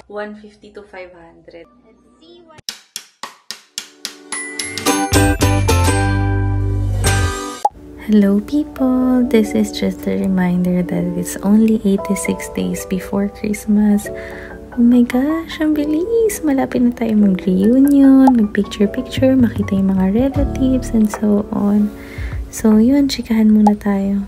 150 to 500. Hello people! This is just a reminder that it's only 86 days before Christmas. Oh my gosh, ang bilis! Malapit na tayo mag-reunion, mag-picture-picture, makita yung mga relatives, and so on. So yun, chikahan muna tayo.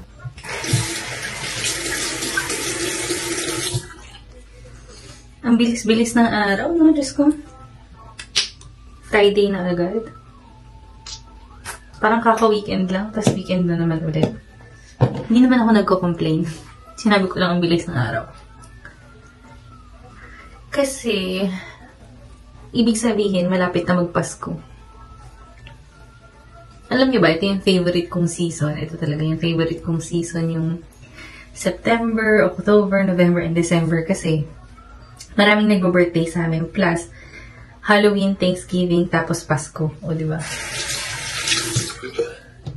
Ang bilis-bilis ng araw, no? Diyos ko. Friday na agad. Parang kaka-weekend lang, tas weekend na naman ulit. Hindi naman ako nagko-complain. Sinabi ko lang ang bilis ng araw. Kasi, ibig sabihin, malapit na magpasko. Alam niyo ba, ito yung favorite kong season. Ito talaga yung favorite kong season, yung September, October, November, and December. Kasi, maraming nagbo-birthday sa amin. Plus, Halloween, Thanksgiving, tapos Pasko. O, di ba?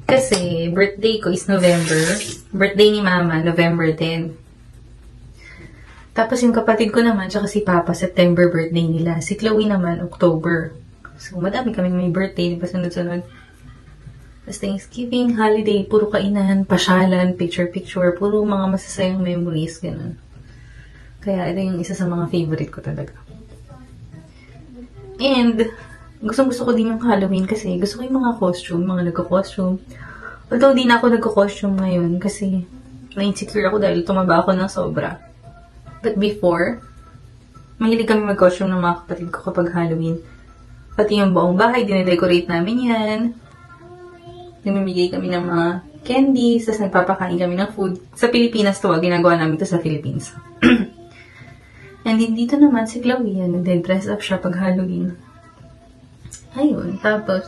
Kasi, birthday ko is November. Birthday ni Mama, November 10. Tapos yung kapatid ko naman, tsaka si Papa, September birthday nila. Si Chloe naman, October. So, madami kaming may birthday, di ba sunod-sunod? Tapos Thanksgiving, holiday, puro kainan, pasyalan, picture-picture, puro mga masasayang memories, ganun. Kaya ito yung isa sa mga favorite ko talaga. And, gustong-gusto ko din yung Halloween kasi gusto ko yung mga costume, mga nagko-costume. Although, di na ako nagko-costume ngayon kasi na-insecure ako dahil tumaba ako ng sobra. But before, mahilig kami mag-costume ng mga kapatid ko kapag Halloween. Pati yung buong bahay, dine-decorate namin yan. Namimigay kami ng mga candies, tapos nagpapakain kami ng food. Sa Pilipinas to, ginagawa namin to sa Philippines. And dito naman si Chloe, nag-dress up siya pag Halloween. Ayun, tapos,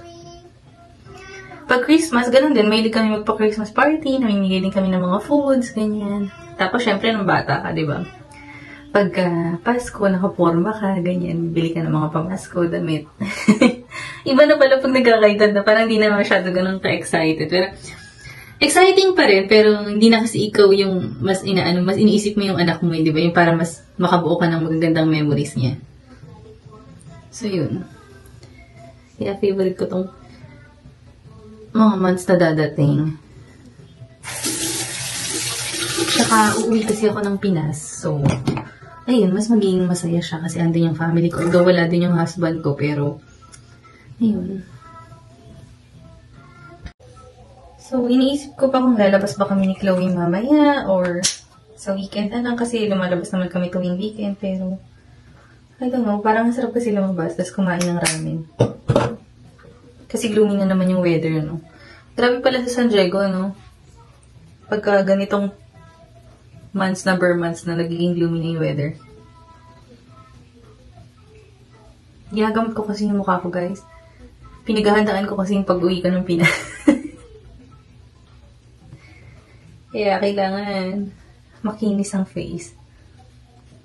pag Christmas, ganun din, mahilig kami magpa-Christmas party, namimigay din kami ng mga foods, ganyan. Tapos, syempre, nung bata ka, di ba? Pagka Pasko, nakaporma ka, ganyan, bili ka ng mga pamasko, damit. Iba na pala pag nagkakaedad na, parang hindi na masyado ganun ka-excited. Pero, exciting pa rin, pero hindi na kasi ikaw yung mas iniisip mo yung anak mo, di ba? Yung para mas makabuo ka ng magagandang memories niya. So, yun. Kaya favorite ko tong mga months na dadating. Tsaka, uuwi kasi ako ng Pinas. So, ayun, mas magiging masaya siya kasi andun yung family ko. Although wala din yung husband ko, pero, ayun. So, iniisip ko pa kung lalabas ba kami ni Chloe mamaya or sa weekend na lang kasi lumalabas naman kami tuwing weekend. Pero, I don't know, parang masarap kasi lumabas tapos kumain ng ramen. Kasi gloomy na naman yung weather, no? Grabe pala sa San Diego, no? Pagka ganitong months na nagiging gloomy na yung weather. Ginagamit ko kasi yung mukha ko, guys. Pinaghahandaan ko kasi yung pag-uwi ko ng Pinas. Kaya kailangan makinis ang face.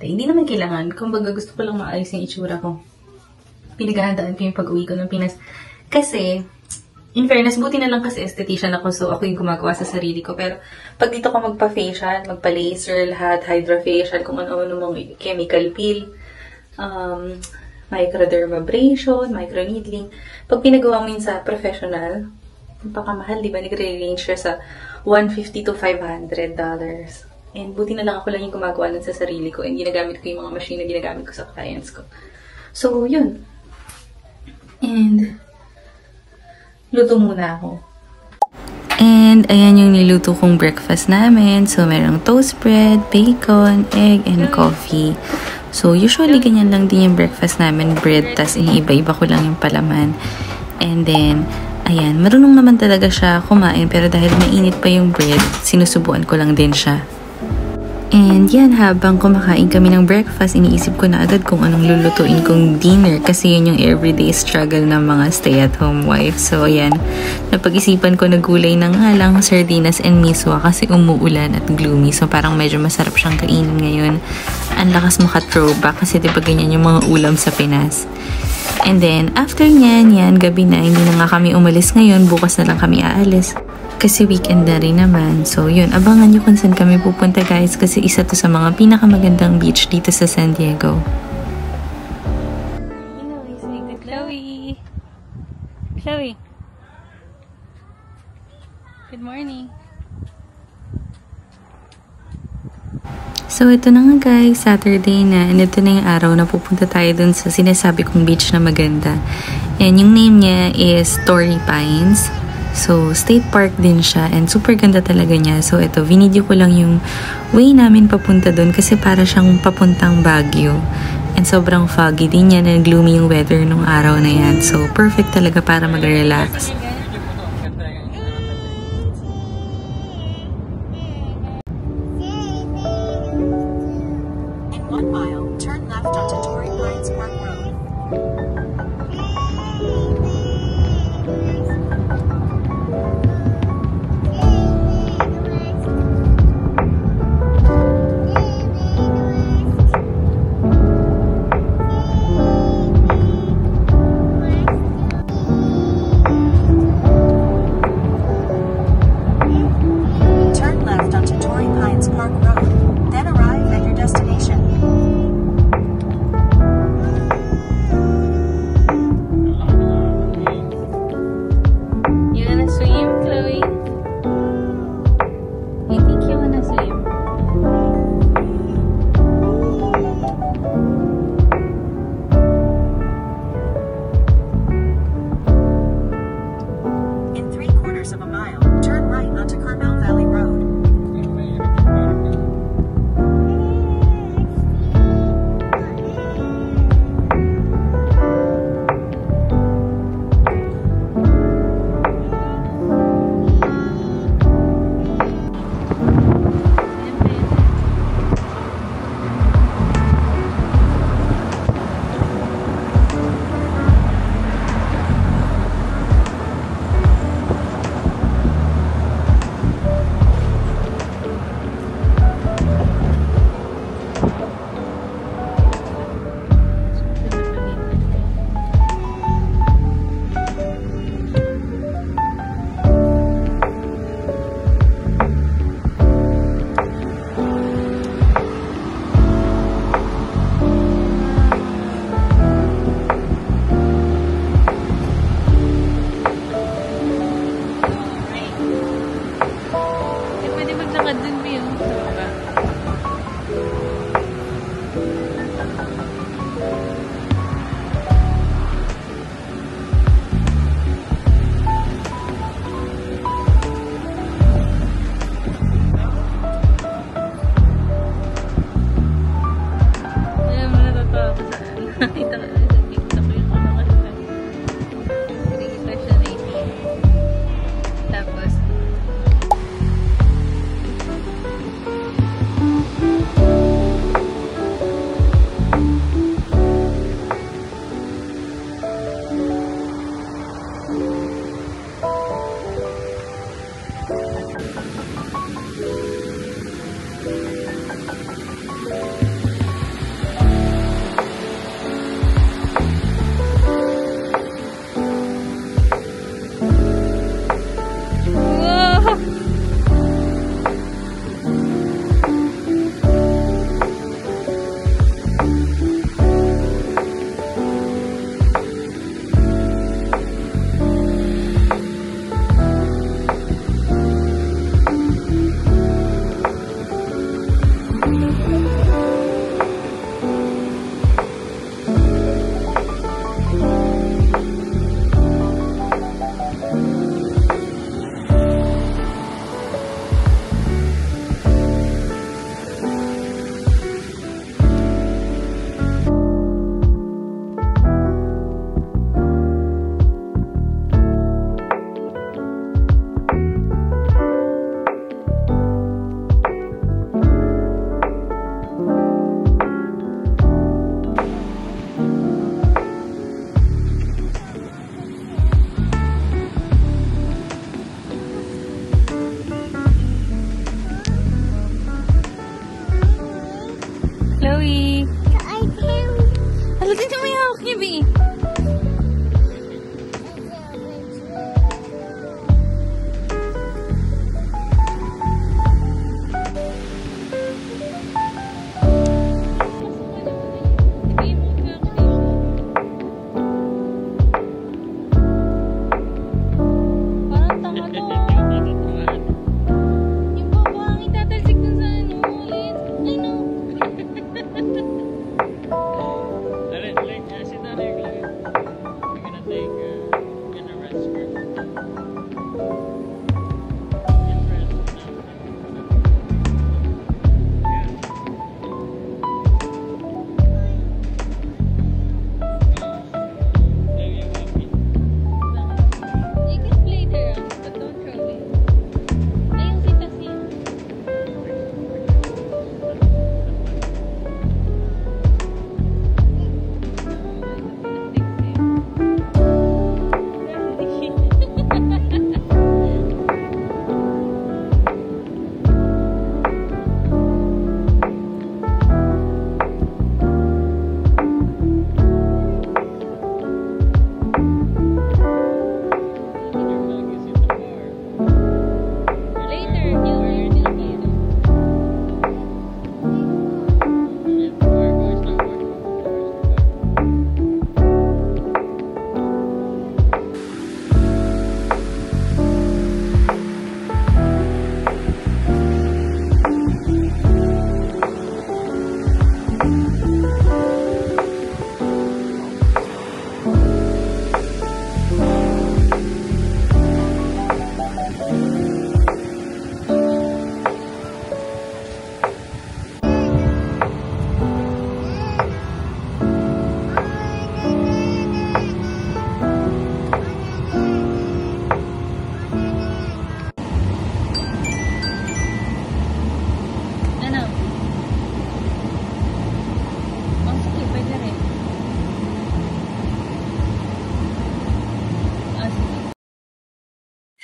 Hindi naman kailangan. Kumbaga gusto ko lang maayos yung itsura ko. Pinaghahandaan ko yung pag-uwi ko ng Pinas. Kasi, in fairness, buti na lang kasi esthetician ako, so ako yung gumagawa sa sarili ko. Pero, pag dito ko magpa-facial, magpa-laser, lahat, hydrofacial, kung ano-ano mga chemical peel, microdermabrasion, microneedling, pag pinagawa mo yun sa professional, napakamahal, di ba? Nagre-range siya sa $150 to $500. And buti na lang ako lang yung gumagawa nun sa sarili ko, and ginagamit ko yung mga machine na ginagamit ko sa clients ko. So, yun. And, luto muna ako. And, ayan yung niluto kong breakfast namin. So, merong toast bread, bacon, egg, and coffee. So, usually, ganyan lang din yung breakfast namin. Bread, tas iniiba-iba ko lang yung palaman. And then, ayan, marunong naman talaga siya kumain. Pero dahil mainit pa yung bread, sinusubuan ko lang din siya. And yan, habang kumakain kami ng breakfast, iniisip ko na agad kung anong lulutuin kong dinner kasi yun yung everyday struggle ng mga stay-at-home wife. So ayan, napag-isipan ko na gulay na nga lang, sardinas and miswa kasi umuulan at gloomy. So parang medyo masarap siyang kainin ngayon. Ang lakas maka-throwback kasi diba ganyan yung mga ulam sa Pinas. And then, after nyan, gabi na, hindi na nga kami umalis ngayon, bukas na lang kami aalis. Kasi weekend na rin naman. So, yun. Abangan nyo kung saan kami pupunta, guys. Kasi isa to sa mga pinakamagandang beach dito sa San Diego. Chloe. Good morning. So, ito na nga guys, Saturday na, and ito na yung araw na pupunta tayo dun sa sinasabi kong beach na maganda. And yung name niya is Torrey Pines. So, state park din siya, and super ganda talaga niya. So, ito, vinidyo ko lang yung way namin papunta dun kasi para siyang papuntang Baguio. And sobrang foggy din yan, and gloomy yung weather nung araw na yan. So, perfect talaga para mag-relax. 1 mile, turn left onto Torrey Pines Park Road. Turn left onto Torrey Pines Park Road, then arrive at your destination. You wanna swim, Chloe? I think you wanna swim. In 3/4 of a mile, turn right onto Carmel Valley Road. Pwede maglakad din ba yun? Alam mo, natatawa ko saan. Nakita ko lang sa TikTok yung mga kanta. Nakikita siya rating. Tapos,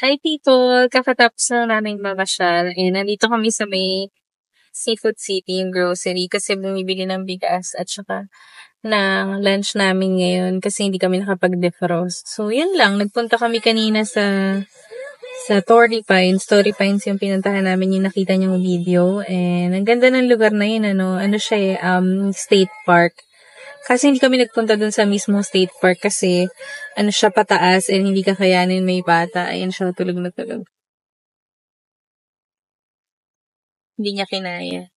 Hi people! Kakatapos na namin mamasyal. Nandito kami sa may Seafood City, yung grocery, kasi bumibili ng bigas at saka ng lunch namin ngayon kasi hindi kami nakapag-defrost. So, yun lang. Nagpunta kami kanina sa Torrey Pines. Torrey Pines yung pinuntahan namin, yung nakita niyong video. And ang ganda ng lugar na yun, ano siya state park. Kasi hindi kami nagpunta dun sa mismong state park kasi siya pataas and hindi kakayanin may bata. Ayan siya, tulog na tulog. Hindi niya kinaya.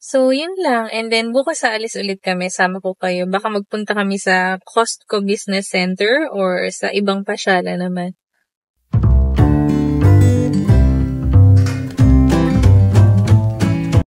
So, yun lang. And then, bukas aalis ulit kami. Sama ko kayo. Baka magpunta kami sa Costco Business Center or sa ibang pasyala naman.